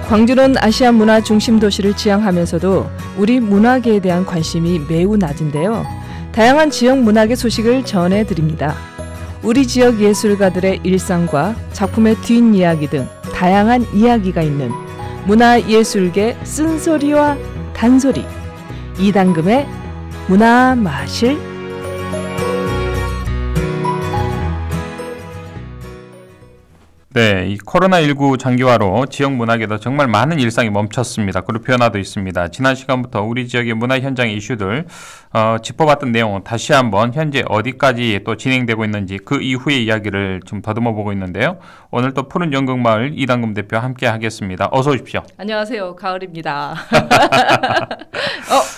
광주는 아시아 문화 중심 도시를 지향하면서도 우리 문화계에 대한 관심이 매우 낮은데요. 다양한 지역 문화계 소식을 전해드립니다. 우리 지역 예술가들의 일상과 작품의 뒷이야기 등 다양한 이야기가 있는 문화예술계 쓴소리와 단소리, 이당금의 문화마실. 네, 이 코로나19 장기화로 지역 문화계도 정말 많은 일상이 멈췄습니다. 그리고 변화도 있습니다. 지난 시간부터 우리 지역의 문화 현장의 이슈들 짚어봤던 내용은 다시 한번 현재 어디까지 또 진행되고 있는지 그 이후의 이야기를 좀 더듬어 보고 있는데요. 오늘 또 푸른 연극마을 이당금 대표와 함께 하겠습니다. 어서 오십시오. 안녕하세요. 가을입니다.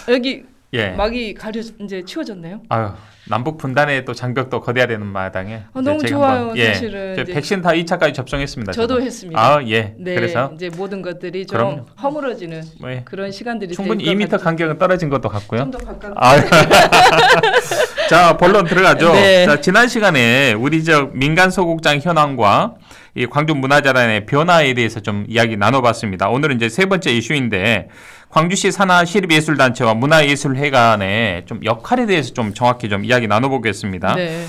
여기 예. 막이 이제 치워졌네요. 아유, 남북 분단의 또 장벽도 거대야 되는 마당에 너무 좋아요. 사실은 백신 다 2차까지 접종했습니다. 저도 했습니다. 아, 예. 네, 그래서 이제 모든 것들이 좀 허물어지는 그런 시간들이 충분히 2m 간격은 떨어진 것도 같고요. 좀 더 가까이. 자, 본론 들어가죠. 네. 자, 지난 시간에 우리 지역 민간 소극장 현황과 이 광주 문화자단의 변화에 대해서 좀 이야기 나눠봤습니다. 오늘은 이제 세 번째 이슈인데 광주시 산하 시립예술단체와 문화예술회관의 좀 역할에 대해서 좀 정확히 좀 이야기 나눠보겠습니다. 네.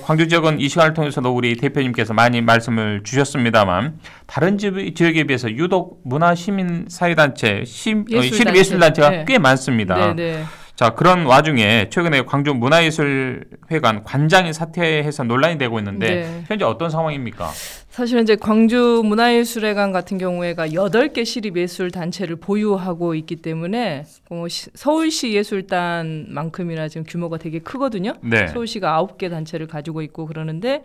광주 지역은 이 시간을 통해서도 우리 대표님께서 많이 말씀을 주셨습니다만 다른 지역에 비해서 유독 문화시민사회단체, 시립예술단체가 네. 꽤 많습니다. 네. 자, 그런 와중에 최근에 광주 문화예술회관 관장이 사퇴해서 논란이 되고 있는데 네. 현재 어떤 상황입니까? 사실은 이제 광주 문화예술회관 같은 경우에가 8개 시립예술단체를 보유하고 있기 때문에 서울시 예술단만큼이나 지금 규모가 되게 크거든요. 네. 서울시가 9개 단체를 가지고 있고 그러는데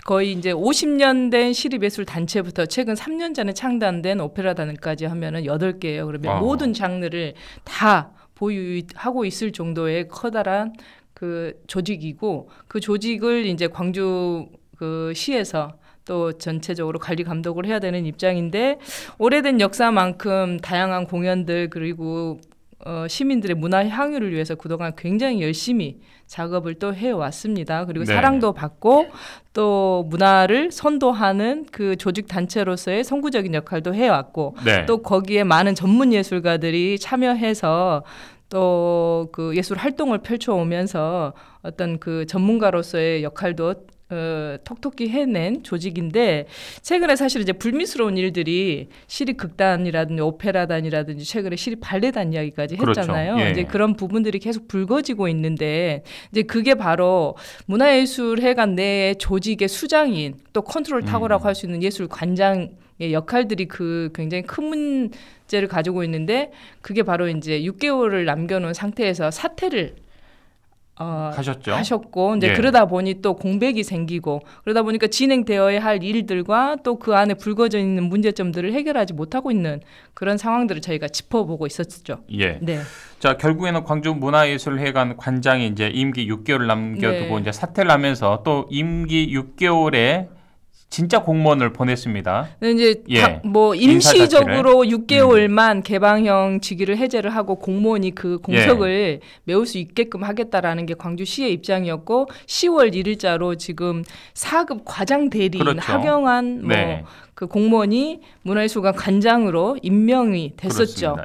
거의 이제 50년 된 시립예술단체부터 최근 3년 전에 창단된 오페라단까지 하면은 8개예요. 그러면 모든 장르를 다 보유하고 있을 정도의 커다란 그 조직이고 그 조직을 이제 광주 그 시에서 또 전체적으로 관리 감독을 해야 되는 입장인데 오래된 역사만큼 다양한 공연들 그리고 시민들의 문화 향유를 위해서 그동안 굉장히 열심히 작업을 또 해왔습니다. 그리고 네. 사랑도 받고 또 문화를 선도하는 그 조직 단체로서의 선구적인 역할도 해왔고 네. 또 거기에 많은 전문 예술가들이 참여해서 또 그 예술 활동을 펼쳐오면서 어떤 그 전문가로서의 역할도 톡톡히 해낸 조직인데 최근에 사실 이제 불미스러운 일들이 시립극단이라든지 오페라단이라든지 최근에 시립발레단 이야기까지 했잖아요. 그렇죠. 예. 이제 그런 부분들이 계속 불거지고 있는데 이제 그게 바로 문화예술회관 내의 조직의 수장인 또 컨트롤 타워라고 할 수 있는 예술관장 의 역할들이 그 굉장히 큰 문제를 가지고 있는데 그게 바로 이제 6개월을 남겨놓은 상태에서 사퇴를 하셨고 이제 그러다 보니 또 공백이 생기고 그러다 보니까 진행되어야 할 일들과 또 그 안에 불거져 있는 문제점들을 해결하지 못하고 있는 그런 상황들을 저희가 짚어보고 있었죠. 예. 네. 자, 결국에는 광주 문화예술회관 관장이 이제 임기 6개월을 남겨두고 네. 이제 사퇴를 하면서 또 임기 6개월에 진짜 공무원을 보냈습니다. 네, 이제 임시적으로 6개월만 개방형 직위를 해제를 하고 공무원이 그 공석을 메울 수 있게끔 하겠다라는 게 광주시의 입장이었고 10월 1일자로 지금 4급 과장 대리인 그렇죠. 하경환 그 공무원이 문화예술관 관장으로 임명이 됐었죠.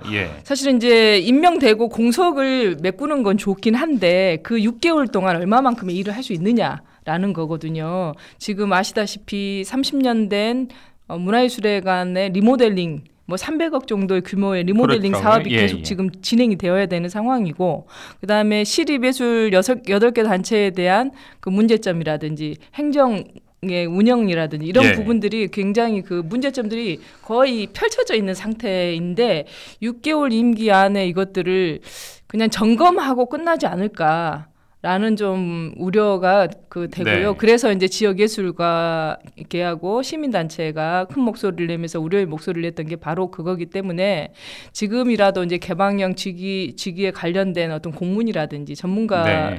사실은 이제 임명되고 공석을 메꾸는 건 좋긴 한데 그 6개월 동안 얼마만큼의 일을 할 수 있느냐라는 거거든요. 지금 아시다시피 30년 된 문화예술회관의 리모델링 300억 정도의 규모의 리모델링 사업이 계속 지금 진행이 되어야 되는 상황이고 그다음에 시립예술 8개 단체에 대한 그 문제점이라든지 행정 운영이라든지 이런 부분들이 굉장히 그 문제점들이 거의 펼쳐져 있는 상태인데 6개월 임기 안에 이것들을 그냥 점검하고 끝나지 않을까라는 좀 우려가 되고요. 그래서 이제 지역예술가 계하고 시민단체가 큰 목소리를 내면서 우려의 목소리를 냈던 게 바로 그거기 때문에 지금이라도 이제 개방형 직위에 관련된 어떤 공문이라든지 전문가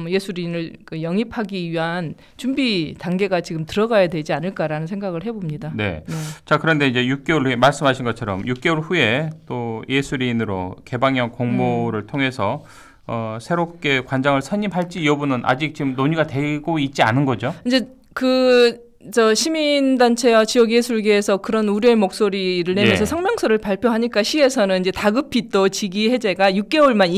예술인을 영입하기 위한 준비 단계가 지금 들어가야 되지 않을까라는 생각을 해봅니다. 네. 자, 그런데 이제 6개월 후에 말씀하신 것처럼 6개월 후에 또 예술인으로 개방형 공모를 통해서 새롭게 관장을 선임할지 여부는 아직 지금 논의가 되고 있지 않은 거죠? 이제 그 저 시민단체와 지역예술계에서 그런 우려의 목소리를 내면서 성명서를 발표하니까 시에서는 이제 다급히 또 직위 해제가 6개월만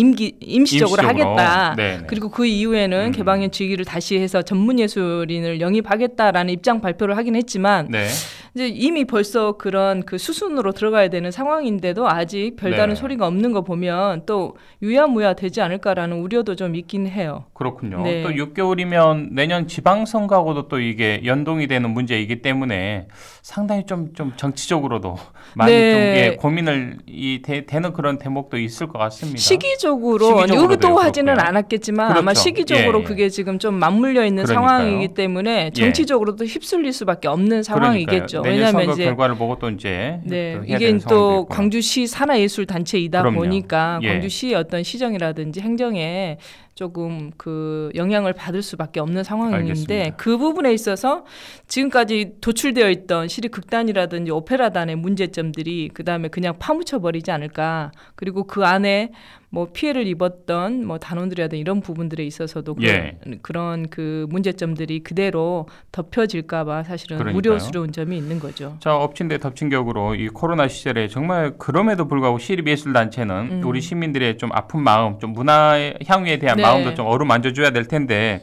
임시적으로 하겠다. 네네. 그리고 그 이후에는 개방형 직위를 다시 해서 전문예술인을 영입하겠다라는 입장 발표를 하긴 했지만 네. 이제 이미 벌써 그런 그 수순으로 들어가야 되는 상황인데도 아직 별다른 네. 소리가 없는 거 보면 또 유야무야 되지 않을까라는 우려도 좀 있긴 해요. 그렇군요. 네. 또 6개월이면 내년 지방선거하고도 또 이게 연동이 되는 문제이기 때문에 상당히 좀 정치적으로도 많이 네. 좀 예, 고민을 되는 그런 대목도 있을 것 같습니다. 시기적으로 의도하지는 않았겠지만 그렇죠. 아마 시기적으로 예. 그게 지금 좀 맞물려 있는 그러니까요. 상황이기 때문에 정치적으로도 휩쓸릴 수밖에 없는 상황이겠죠. 내년 선거 이제 결과를 보고 또 이제 네. 또 이게 또 광주시 산하예술단체이다 그럼요. 보니까 예. 광주시의 어떤 시정이라든지 행정에 조금 그 영향을 받을 수밖에 없는 상황인데 알겠습니다. 그 부분에 있어서 지금까지 도출되어 있던 시립극단이라든지 오페라단의 문제점들이 그다음에 그냥 파묻혀 버리지 않을까. 그리고 그 안에 뭐 피해를 입었던 뭐 단원들이라든지 이런 부분들에 있어서도 예. 그런 그 문제점들이 그대로 덮여질까 봐 사실은 그러니까요. 우려스러운 점이 있는 거죠. 자, 엎친 데 덮친 격으로 이 코로나 시절에 정말 그럼에도 불구하고 시립예술단체는 우리 시민들의 좀 아픈 마음, 좀 문화의 향유에 대한 네. 마음도 좀 어루만져줘야 될 텐데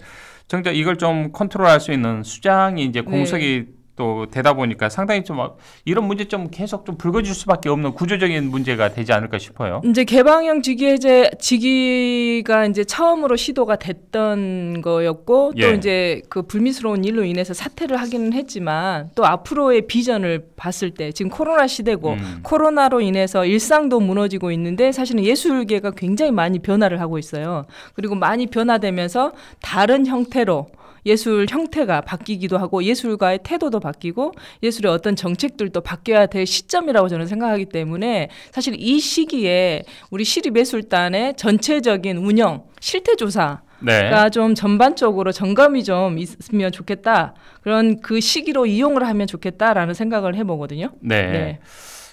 정작 이걸 좀 컨트롤할 수 있는 수장이 이제 공석이 네. 또 되다 보니까 상당히 좀 이런 문제점 계속 좀 불거질 수밖에 없는 구조적인 문제가 되지 않을까 싶어요. 이제 개방형 직위가 이제 처음으로 시도가 됐던 거였고 예. 또 이제 그 불미스러운 일로 인해서 사퇴를 하기는 했지만 또 앞으로의 비전을 봤을 때 지금 코로나 시대고 코로나로 인해서 일상도 무너지고 있는데 사실은 예술계가 굉장히 많이 변화를 하고 있어요. 그리고 많이 변화되면서 다른 형태로 예술 형태가 바뀌기도 하고 예술가의 태도도 바뀌고 예술의 어떤 정책들도 바뀌어야 될 시점이라고 저는 생각하기 때문에 사실 이 시기에 우리 시립예술단의 전체적인 운영, 실태조사 네. 좀 전반적으로 점검이 좀 있으면 좋겠다. 그런 그 시기로 이용을 하면 좋겠다라는 생각을 해보거든요. 네. 네.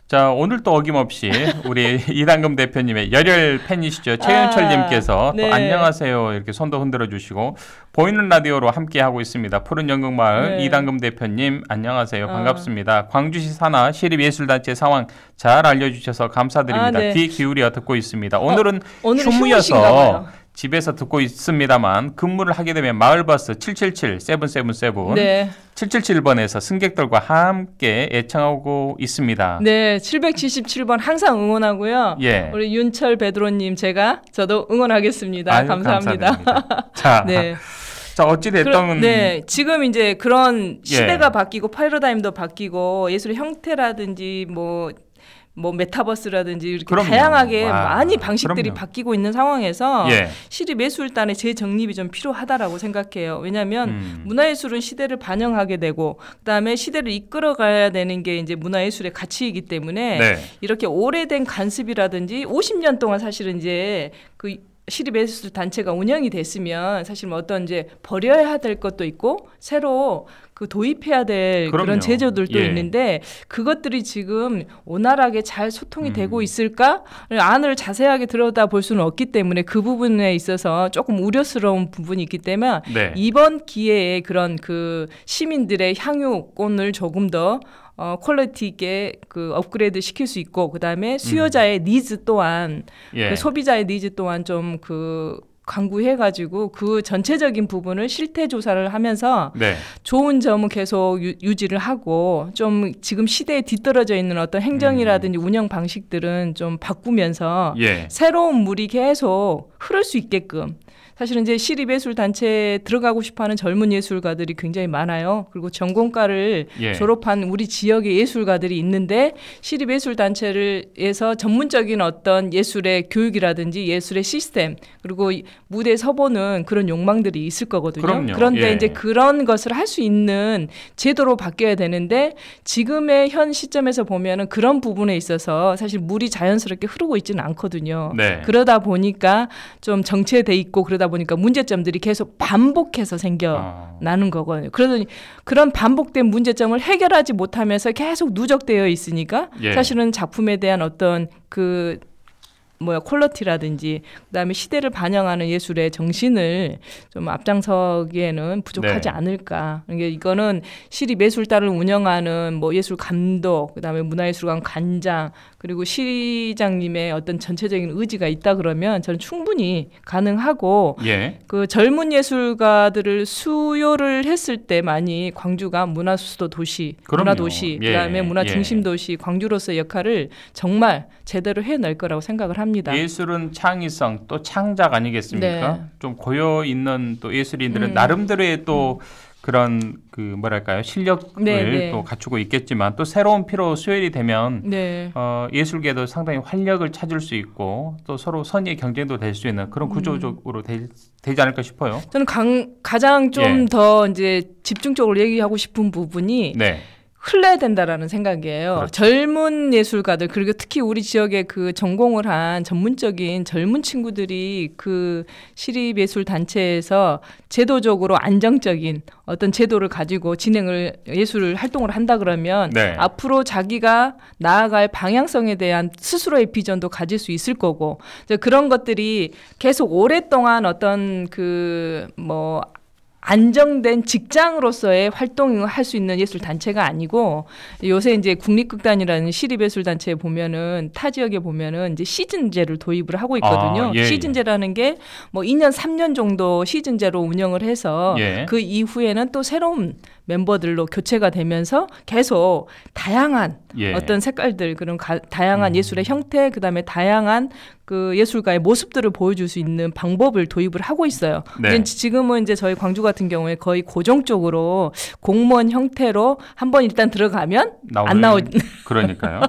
자, 오늘 또 어김없이 우리 이당금 대표님의 열혈 팬이시죠. 최윤철님께서 네. 또 안녕하세요 이렇게 손도 흔들어 주시고 보이는 라디오로 함께하고 있습니다. 푸른 연극마을 네. 이당금 대표님 안녕하세요. 반갑습니다. 광주시 산하 시립예술단체 상황 잘 알려주셔서 감사드립니다. 네. 귀 기울여 듣고 있습니다. 오늘은 휴무여서 집에서 듣고 있습니다만 근무를 하게 되면 마을버스 777 네. 777번에서 승객들과 함께 애청하고 있습니다. 네, 777번 항상 응원하고요. 예. 우리 윤철 베드로님 저도 응원하겠습니다. 아유, 감사합니다. 자, 네. 자 어찌 됐든 네, 지금 이제 그런 시대가 바뀌고 패러다임도 바뀌고 예술의 형태라든지 뭐 메타버스라든지 이렇게 그럼요. 다양하게 많이 방식들이 그럼요. 바뀌고 있는 상황에서 시립예술단의 재정립이 좀 필요하다라고 생각해요. 왜냐하면 문화예술은 시대를 반영하게 되고 그다음에 시대를 이끌어가야 되는 게 이제 문화예술의 가치이기 때문에 네. 이렇게 오래된 간습이라든지 50년 동안 사실은 이제 그 시립예술 단체가 운영이 됐으면 사실 뭐 어떤 이제 버려야 될 것도 있고 새로 그 도입해야 될 그럼요. 그런 제도들도 있는데 그것들이 지금 원활하게 잘 소통이 되고 있을까? 안을 자세하게 들여다볼 수는 없기 때문에 그 부분에 있어서 조금 우려스러운 부분이 있기 때문에 네. 이번 기회에 그런 그 시민들의 향유권을 조금 더 퀄리티 있게 그 업그레이드 시킬 수 있고 그다음에 수요자의 니즈 또한 그 소비자의 니즈 또한 좀 그 강구해가지고 그 전체적인 부분을 실태 조사를 하면서 네. 좋은 점은 계속 유지를 하고 좀 지금 시대에 뒤떨어져 있는 어떤 행정이라든지 운영 방식들은 좀 바꾸면서 새로운 물이 계속 흐를 수 있게끔 사실은 이제 시립예술단체에 들어가고 싶어하는 젊은 예술가들이 굉장히 많아요. 그리고 전공과를 졸업한 우리 지역의 예술가들이 있는데 시립예술단체에서 전문적인 어떤 예술의 교육이라든지 예술의 시스템 그리고 무대에 서보는 그런 욕망들이 있을 거거든요. 그럼요. 그런데 이제 그런 것을 할 수 있는 제도로 바뀌어야 되는데 지금의 현 시점에서 보면은 그런 부분에 있어서 사실 물이 자연스럽게 흐르고 있지는 않거든요. 네. 그러다 보니까 좀 정체돼 있고 그러다 보니까 문제점들이 계속 반복해서 생겨나는 거거든요. 그러더니 그런 반복된 문제점을 해결하지 못하면서 계속 누적되어 있으니까 사실은 작품에 대한 어떤 그 퀄리티라든지 그다음에 시대를 반영하는 예술의 정신을 좀 앞장서기에는 부족하지 않을까. 그러니까 이거는 시립예술단을 운영하는 예술 감독, 그다음에 문화예술관 관장, 그리고 시장님의 어떤 전체적인 의지가 있다 그러면 저는 충분히 가능하고 그 젊은 예술가들을 수요를 했을 때 많이 광주가 문화수도 도시, 문화도시, 그다음에 문화 중심 도시 광주로서의 역할을 정말 제대로 해낼 거라고 생각을 합니다. 예술은 창의성 또 창작 아니겠습니까? 네. 좀 고여 있는 또 예술인들은 나름대로의 또 그런 실력을 또 갖추고 있겠지만 또 새로운 피로 수혈이 되면 예술계도 상당히 활력을 찾을 수 있고 또 서로 선의의 경쟁도 될 수 있는 그런 구조적으로 되지 않을까 싶어요. 저는 가장 좀 더 이제 집중적으로 얘기하고 싶은 부분이 흘러야 된다라는 생각이에요. 그렇죠. 젊은 예술가들 그리고 특히 우리 지역에 그 전공을 한 전문적인 젊은 친구들이 그 시립예술단체에서 제도적으로 안정적인 어떤 제도를 가지고 예술 활동을 한다 그러면 앞으로 자기가 나아갈 방향성에 대한 스스로의 비전도 가질 수 있을 거고 그런 것들이 계속 오랫동안 어떤 안정된 직장으로서의 활동을 할 수 있는 예술 단체가 아니고 요새 이제 국립극단이라는 시립예술 단체에 보면은 타 지역에 보면은 이제 시즌제를 도입을 하고 있거든요. 시즌제라는 게 2년 3년 정도 시즌제로 운영을 해서 그 이후에는 또 새로운 멤버들로 교체가 되면서 계속 다양한 어떤 색깔들 그런 다양한 예술의 형태 그다음에 다양한 그 예술가의 모습들을 보여줄 수 있는 방법을 도입을 하고 있어요. 지금은 이제 저희 광주 같은 경우에 거의 고정적으로 공무원 형태로 한번 일단 들어가면 안 그러니까요.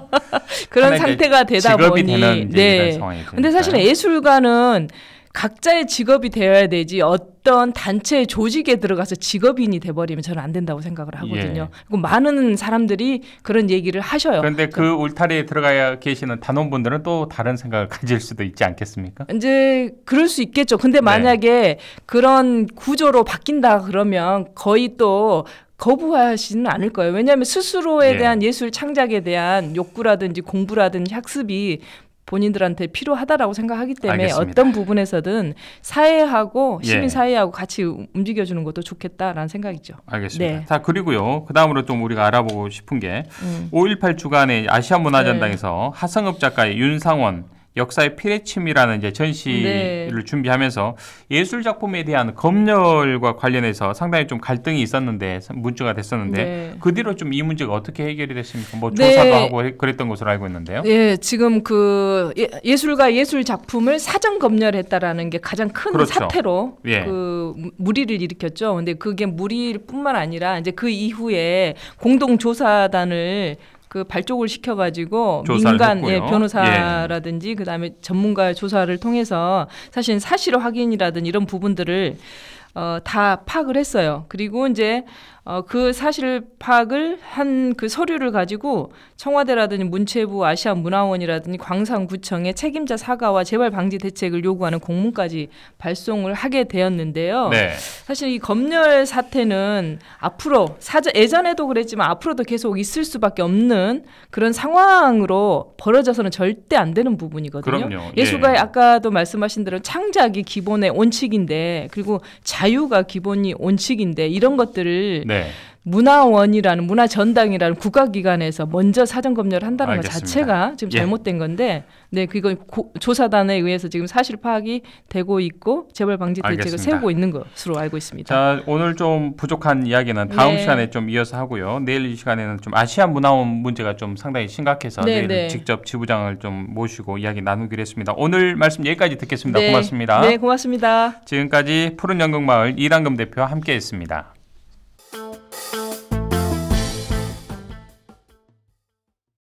그런 상태가 되다 보니 근데 사실 예술가는 각자의 직업이 되어야 되지 어떤 단체의 조직에 들어가서 직업인이 돼버리면 저는 안 된다고 생각을 하거든요. 그리고 많은 사람들이 그런 얘기를 하셔요. 그런데 그 울타리에 들어가야 계시는 단원분들은 또 다른 생각을 가질 수도 있지 않겠습니까? 이제 그럴 수 있겠죠. 근데 만약에 그런 구조로 바뀐다 그러면 거의 또 거부하지는 않을 거예요. 왜냐하면 스스로에 대한 예술 창작에 대한 욕구라든지 공부라든지 학습이 본인들한테 필요하다라고 생각하기 때문에 알겠습니다. 어떤 부분에서든 사회하고 시민사회하고 같이 움직여주는 것도 좋겠다라는 생각이죠. 알겠습니다. 자, 그리고요. 그 다음으로 좀 우리가 알아보고 싶은 게 5.18 주간에 아시아문화전당에서 하성읍 작가의 윤상원 역사의 피레침이라는 이제 전시를 준비하면서 예술 작품에 대한 검열과 관련해서 상당히 좀 갈등이 있었는데 문제가 됐었는데 그 뒤로 좀 이 문제가 어떻게 해결이 됐습니까? 조사도 하고 그랬던 것으로 알고 있는데요. 지금 그 예술가 예술 작품을 사전 검열했다라는 게 가장 큰 사태로 그 물의를 일으켰죠. 근데 그게 물의뿐만 아니라 이제 그 이후에 공동조사단을 그 발족을 시켜가지고 민간 변호사라든지 그다음에 전문가 조사를 통해서 사실 사실 확인이라든지 이런 부분들을 다 파악을 했어요. 그리고 이제 그 사실 파악을 한 그 서류를 가지고 청와대라든지 문체부, 아시아문화원이라든지 광산구청에 책임자 사과와 재발 방지 대책을 요구하는 공문까지 발송을 하게 되었는데요. 사실 이 검열 사태는 앞으로 예전에도 그랬지만 앞으로도 계속 있을 수밖에 없는 그런 상황으로 벌어져서는 절대 안 되는 부분이거든요. 예술가의 아까도 말씀하신 대로 창작이 기본의 원칙인데 그리고 자유가 기본이 원칙인데 이런 것들을 문화원이라는 문화전당이라는 국가기관에서 먼저 사전 검열을 한다는 것 자체가 지금 잘못된 건데 그건 조사단에 의해서 지금 사실 파악이 되고 있고 재발 방지 대책을 세우고 있는 것으로 알고 있습니다. 자, 오늘 좀 부족한 이야기는 다음 시간에 좀 이어서 하고요. 내일 이 시간에는 좀 아시아문화원 문제가 좀 상당히 심각해서 내일 직접 지부장을 좀 모시고 이야기 나누기로 했습니다. 오늘 말씀 여기까지 듣겠습니다. 고맙습니다. 고맙습니다. 지금까지 푸른 연극마을 이랑금 대표와 함께했습니다.